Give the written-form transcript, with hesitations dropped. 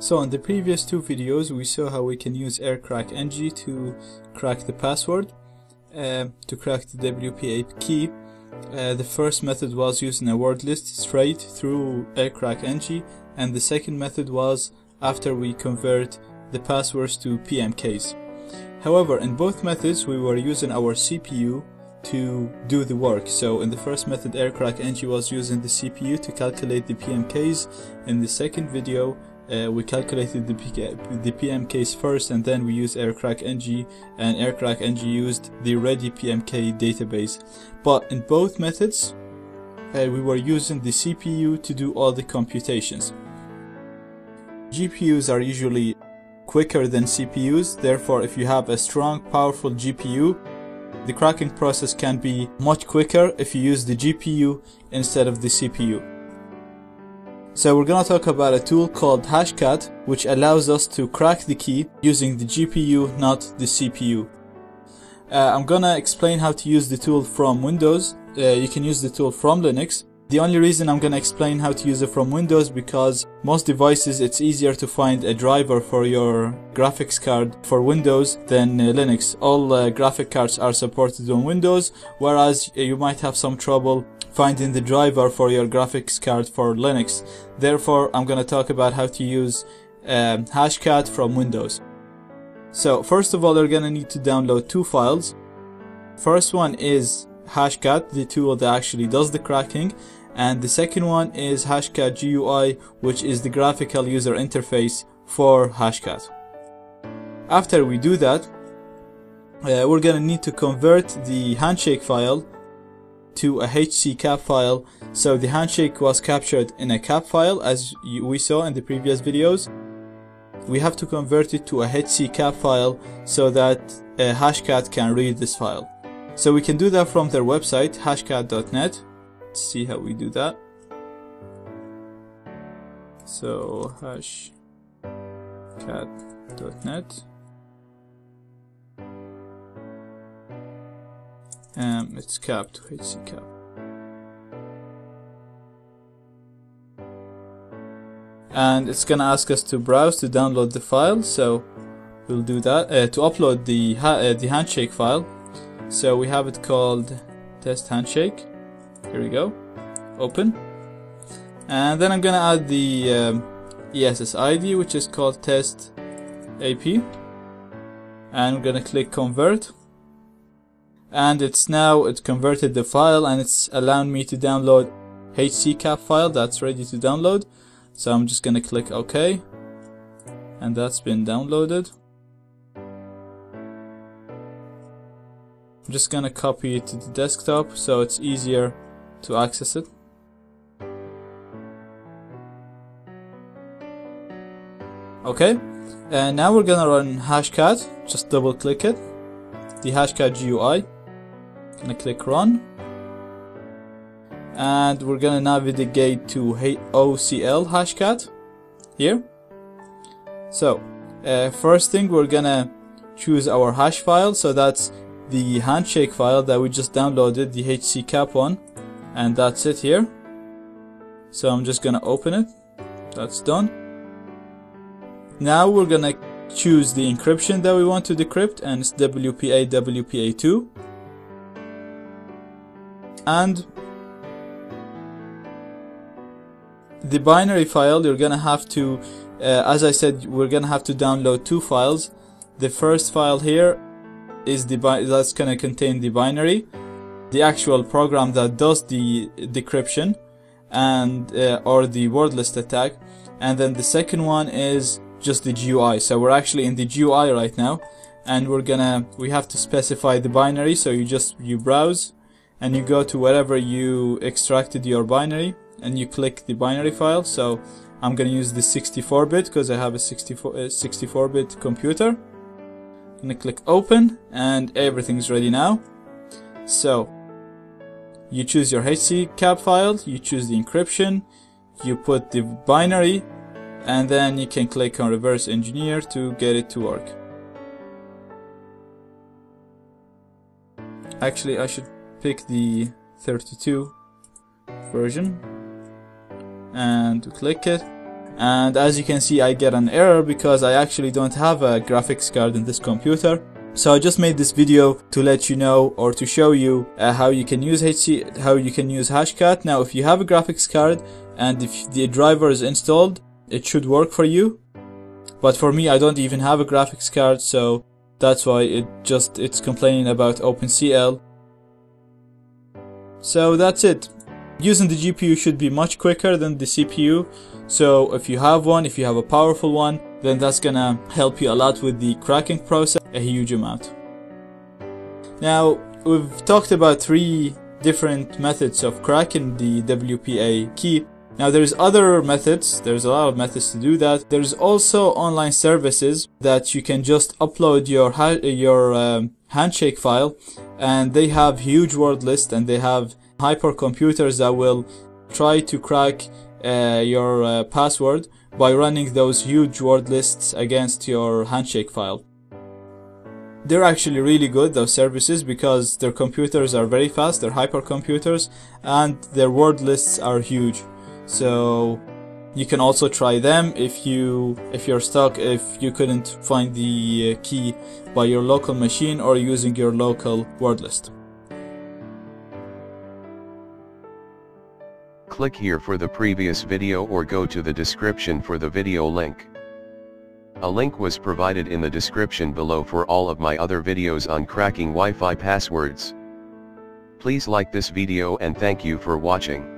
So in the previous two videos we saw how we can use aircrack-ng to crack the password, to crack the WPA key. The first method was using a word list straight through aircrack-ng, and the second method was after we convert the passwords to PMKs. However, in both methods we were using our CPU to do the work. So in the first method aircrack-ng was using the CPU to calculate the PMKs. In the second video we calculated the PMKs first, and then we used aircrack-ng, and aircrack-ng used the ready PMK database. But in both methods we were using the CPU to do all the computations. GPUs are usually quicker than CPUs, therefore if you have a strong powerful GPU, the cracking process can be much quicker if you use the GPU instead of the CPU. So we're gonna talk about a tool called Hashcat, which allows us to crack the key using the GPU, not the CPU. I'm gonna explain how to use the tool from Windows. You can use the tool from Linux. The only reason I'm gonna explain how to use it from Windows because most devices it's easier to find a driver for your graphics card for Windows than Linux. All graphic cards are supported on Windows, whereas you might have some trouble finding the driver for your graphics card for Linux. Therefore, I'm gonna talk about how to use Hashcat from Windows. So first of all, you're gonna need to download two files. First one is Hashcat, the tool that actually does the cracking, and the second one is Hashcat GUI, which is the graphical user interface for Hashcat. After we do that, we're gonna need to convert the handshake file to a HC-cap file. So the handshake was captured in a cap file, as we saw in the previous videos. We have to convert it to a HC-cap file so that Hashcat can read this file. So we can do that from their website, hashcat.net. Let's see how we do that. So hashcat.net. It's cap to HC cap. And it's gonna ask us to browse to download the file. So we'll do that to upload the handshake file. So we have it called test handshake. Here we go. Open. And then I'm gonna add the ESS ID, which is called test AP. And I'm gonna click convert. And it's converted the file, and it's allowing me to download HC-cap file that's ready to download. So I'm just gonna click OK. And that's been downloaded. I'm just gonna copy it to the desktop so it's easier to access it. Okay, and now we're gonna run Hashcat. Just double click it, the Hashcat GUI. Gonna click run, and we're gonna navigate to OCL Hashcat here. So first thing, we're gonna choose our hash file. So that's the handshake file that we just downloaded, the HC-cap one, and that's it here. So I'm just gonna open it. That's done. Now we're gonna choose the encryption that we want to decrypt, and it's WPA WPA2. And the binary file, you're gonna have to, as I said, we're gonna have to download two files. The first file here is that's gonna contain the binary, the actual program that does the decryption, and or the word list attack. And then the second one is just the GUI. So we're actually in the GUI right now, and we have to specify the binary. So you browse and you go to wherever you extracted your binary, and you click the binary file. So I'm gonna use the 64-bit because I have a 64-bit computer. I'm gonna click open, and everything's ready now. So you choose your HC-cap file, you choose the encryption, you put the binary, and then you can click on reverse engineer to get it to work. Actually, I should pick the 32 version and click it. and as you can see I get an error because I actually don't have a graphics card in this computer. So I just made this video to let you know, or to show you how you can use Hashcat. Now if you have a graphics card and if the driver is installed, it should work for you. But for me, I don't even have a graphics card, so that's why it's complaining about OpenCL. So that's it. Using the GPU should be much quicker than the CPU. So if you have one, if you have a powerful one, then that's gonna help you a lot with the cracking process, a huge amount. Now, we've talked about 3 different methods of cracking the WPA key. Now there's other methods, there's a lot of methods to do that. There's also online services that you can just upload your handshake file, and they have huge word lists, and they have hypercomputers that will try to crack your password by running those huge word lists against your handshake file. They're actually really good, those services, because their computers are very fast, they're hypercomputers, and their word lists are huge. So you can also try them if you're stuck, if you couldn't find the key by your local machine or using your local word list. Click here for the previous video or go to the description for the video link. A link was provided in the description below for all of my other videos on cracking Wi-Fi passwords. Please like this video and thank you for watching.